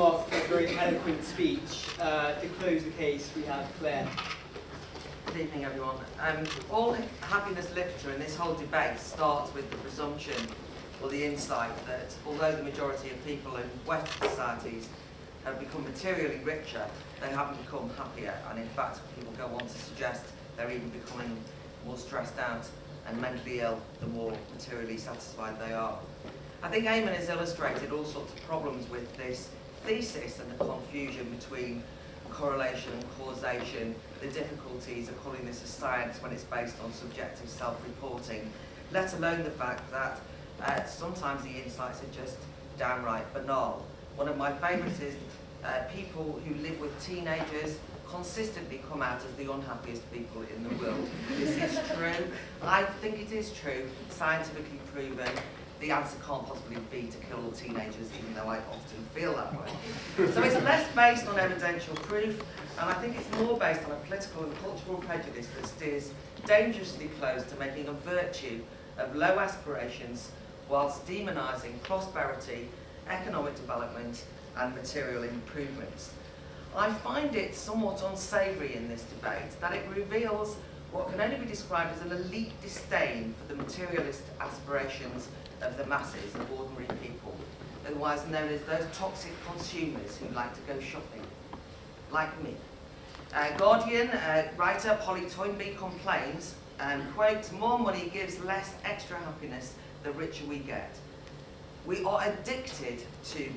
Mark for a very eloquent speech. To close the case, we have Claire. Good evening, everyone. All happiness literature in this whole debate starts with the presumption or the insight that although the majority of people in Western societies have become materially richer, they haven't become happier, and in fact people go on to suggest they're even becoming more stressed out and mentally ill the more materially satisfied they are. I think Eamon has illustrated all sorts of problems with this thesis and the confusion between correlation and causation, the difficulties of calling this a science when it's based on subjective self-reporting, let alone the fact that sometimes the insights are just downright banal. One of my favourites is people who live with teenagers consistently come out as the unhappiest people in the world. This is true. I think it is true, scientifically proven. The answer can't possibly be to kill all teenagers, even though I often feel that way. So it's less based on evidential proof, and I think it's more based on a political and cultural prejudice that steers dangerously close to making a virtue of low aspirations whilst demonising prosperity, economic development and material improvements. I find it somewhat unsavoury in this debate that it reveals what can only be described as an elite disdain for the materialist aspirations of the masses, of ordinary people, otherwise known as those toxic consumers who like to go shopping, like me. Guardian writer Polly Toynbee complains, quote, "More money gives less extra happiness the richer we get. We are addicted to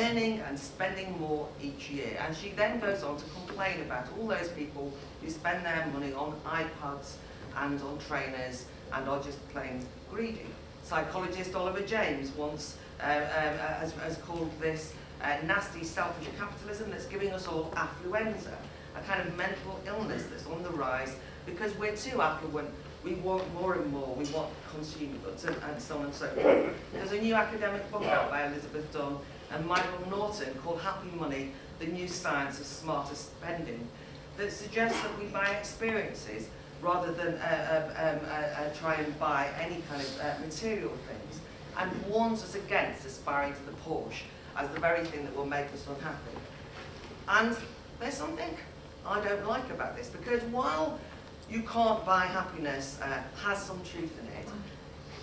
earning and spending more each year." And she then goes on to complain about all those people who spend their money on iPads and on trainers and are just plain greedy. Psychologist Oliver James once has called this nasty, selfish capitalism that's giving us all affluenza, a kind of mental illness that's on the rise because we're too affluent. We want more and more, we want consumer goods, and so on and so forth. There's a new academic book out by Elizabeth Dunn and Michael Norton called Happy Money, the New Science of Smarter Spending, that suggests that we buy experiences rather than try and buy any kind of material things, and warns us against aspiring to the Porsche as the very thing that will make us unhappy. And there's something I don't like about this, because while you can't buy happiness has some truth in it,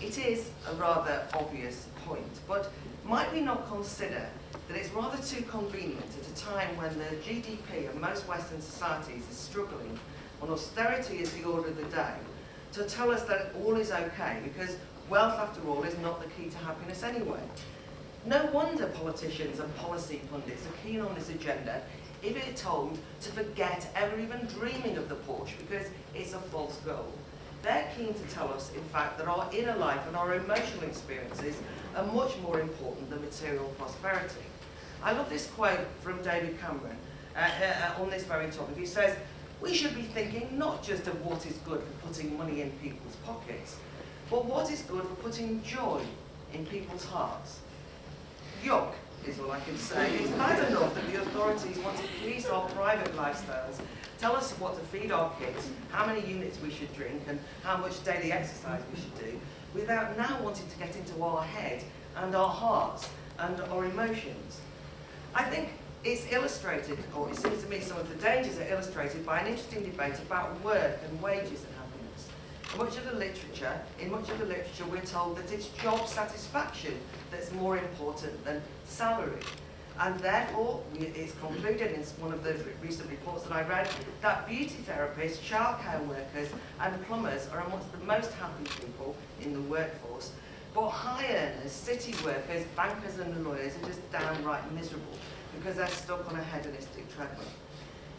it is a rather obvious point. But might we not consider that it's rather too convenient at a time when the GDP of most Western societies is struggling, when austerity is the order of the day, to tell us that all is okay, because wealth, after all, is not the key to happiness anyway. No wonder politicians and policy pundits are keen on this agenda if it is told to forget ever even dreaming of the Porsche, because it's a false goal. They're keen to tell us, in fact, that our inner life and our emotional experiences are much more important than material prosperity. I love this quote from David Cameron on this very topic. He says, "We should be thinking not just of what is good for putting money in people's pockets, but what is good for putting joy in people's hearts." Yuck is all I can say. It's bad enough that the authorities want to police our private lifestyles, tell us what to feed our kids, how many units we should drink and how much daily exercise we should do, without now wanting to get into our head and our hearts and our emotions. I think it's illustrated, or it seems to me some of the dangers are illustrated by an interesting debate about work and wages and happiness. In much of the literature we're told that it's job satisfaction that's more important than salary. And therefore, it's concluded in one of the recent reports that I read that beauty therapists, childcare workers and plumbers are amongst the most happy people in the workforce. But high earners, city workers, bankers and lawyers are just downright miserable because they're stuck on a hedonistic treadmill.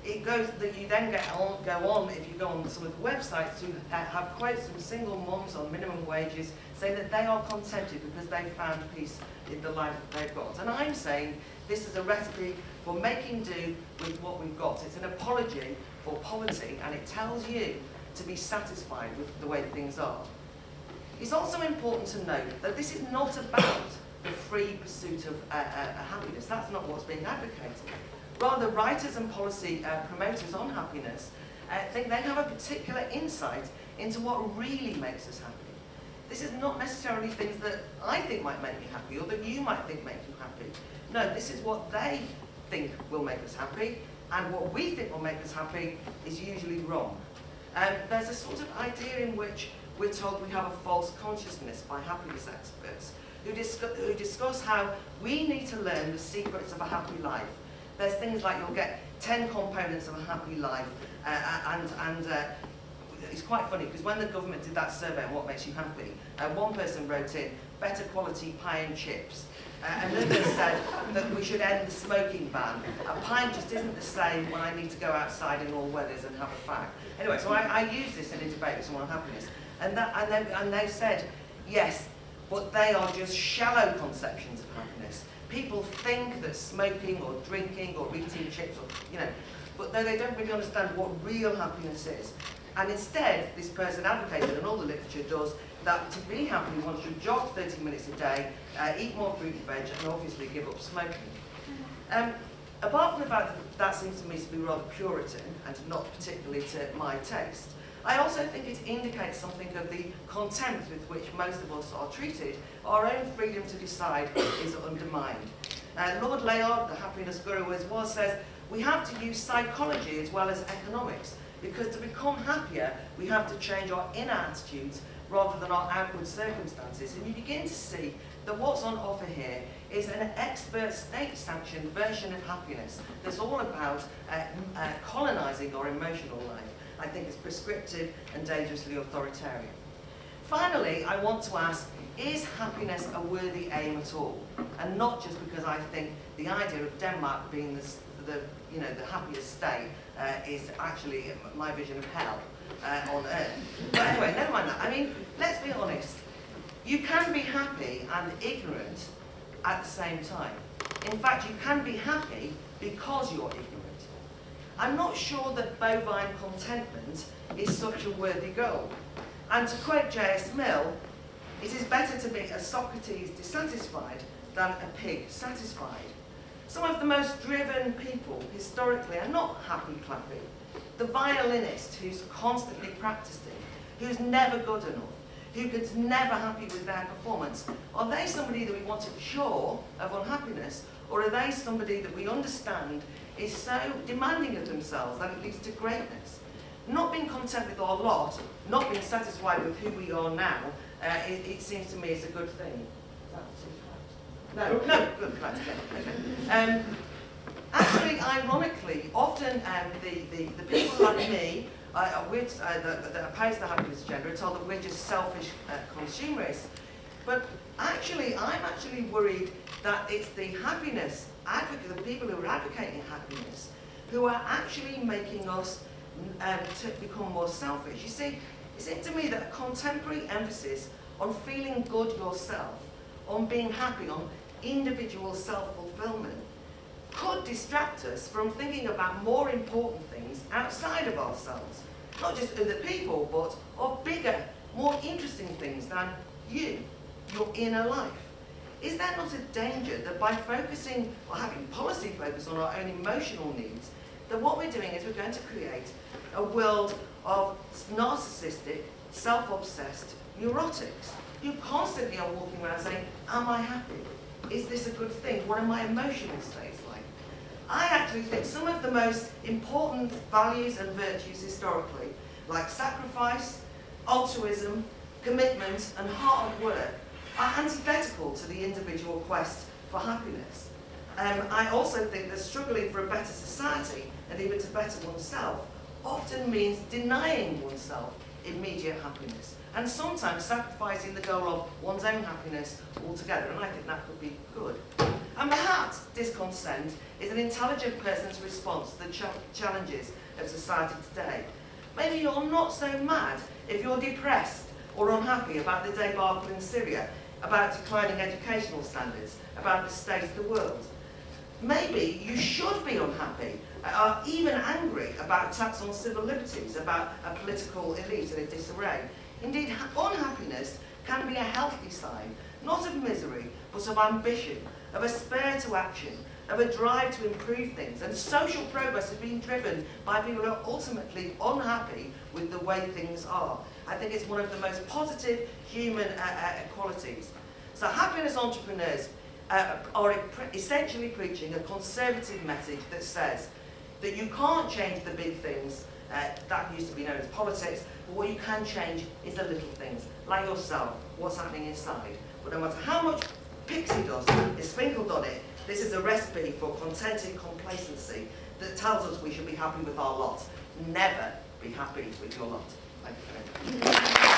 It goes that you then go on, if you go on some of the websites, to have quotes from single mums on minimum wages saying that they are contented because they've found peace in the life that they've got. And I'm saying this is a recipe for making do with what we've got. It's an apology for poverty, and it tells you to be satisfied with the way things are. It's also important to note that this is not about the free pursuit of happiness. That's not what's being advocated. Rather, writers and policy promoters on happiness think they have a particular insight into what really makes us happy. This is not necessarily things that I think might make me happy or that you might think make you happy. No, this is what they think will make us happy, and what we think will make us happy is usually wrong. There's a sort of idea in which we're told we have a false consciousness by happiness experts who discuss how we need to learn the secrets of a happy life. There's things like you'll get 10 components of a happy life, and it's quite funny because when the government did that survey on what makes you happy, one person wrote in better quality pie and chips. Another said that we should end the smoking ban. A pint just isn't the same when I need to go outside in all weathers and have a fag. Anyway, so I use this in a debate with someone on happiness, and they said, yes, but they are just shallow conceptions of happiness. People think that smoking or drinking or eating chips, or, but they don't really understand what real happiness is. And instead, this person advocated, and all the literature does, that to be happy, one should jog 30 minutes a day, eat more fruit and veg, and obviously give up smoking. Apart from the fact that seems to me to be rather Puritan, and not particularly to my taste, I also think it indicates something of the contempt with which most of us are treated. Our own freedom to decide is undermined. Lord Layard, the happiness guru as well, says we have to use psychology as well as economics, because to become happier, we have to change our inner attitudes rather than our outward circumstances. And you begin to see that what's on offer here is an expert state-sanctioned version of happiness that's all about colonising our emotional life. I think it's prescriptive and dangerously authoritarian. Finally, I want to ask, is happiness a worthy aim at all? And not just because I think the idea of Denmark being the happiest state is actually my vision of hell on earth. But anyway, never mind that. I mean, let's be honest. You can be happy and ignorant at the same time. In fact, you can be happy because you're ignorant. I'm not sure that bovine contentment is such a worthy goal. And to quote J.S. Mill, it is better to be a Socrates dissatisfied than a pig satisfied. Some of the most driven people historically are not happy-clappy. The violinist who's constantly practicing, who's never good enough, who gets never happy with their performance, are they somebody that we want to cure of unhappiness, or are they somebody that we understand is so demanding of themselves that it leads to greatness? Not being content with our lot, not being satisfied with who we are now, it seems to me is a good thing. No, good, right, okay. Actually, ironically, often the people like me, that oppose the happiness agenda, are told that we're just selfish consumerists. But actually, I'm actually worried that it's the happiness advocate, the people who are advocating happiness, who are actually making us to become more selfish. You see, it seems to me that a contemporary emphasis on feeling good yourself, on being happy, on individual self-fulfillment, could distract us from thinking about more important things outside of ourselves. Not just other people, but of bigger, more interesting things than you, your inner life. Is there not a danger that by focusing, or having policy focus on our own emotional needs, that what we're doing is we're going to create a world of narcissistic, self-obsessed neurotics who constantly are walking around saying, am I happy? Is this a good thing? What are my emotional states like? I actually think some of the most important values and virtues historically, like sacrifice, altruism, commitment, and hard work, are antithetical to the individual quest for happiness. I also think that struggling for a better society, and even to better oneself, often means denying oneself immediate happiness, and sometimes sacrificing the goal of one's own happiness altogether, and I think that could be good. And perhaps discontent is an intelligent person's response to the challenges of society today. Maybe you're not so mad if you're depressed or unhappy about the debacle in Syria, about declining educational standards, about the state of the world. Maybe you should be unhappy, or even angry about attacks on civil liberties, about a political elite in a disarray. Indeed, unhappiness can be a healthy sign, not of misery, but of ambition, of a spur to action, of a drive to improve things. And social progress is being driven by people who are ultimately unhappy with the way things are. I think it's one of the most positive human qualities. So happiness entrepreneurs, are essentially preaching a conservative message that says that you can't change the big things, that used to be known as politics, but what you can change is the little things, like yourself, what's happening inside. But no matter how much pixie dust is sprinkled on it, this is a recipe for contented complacency that tells us we should be happy with our lot. Never be happy with your lot. Thank you very much.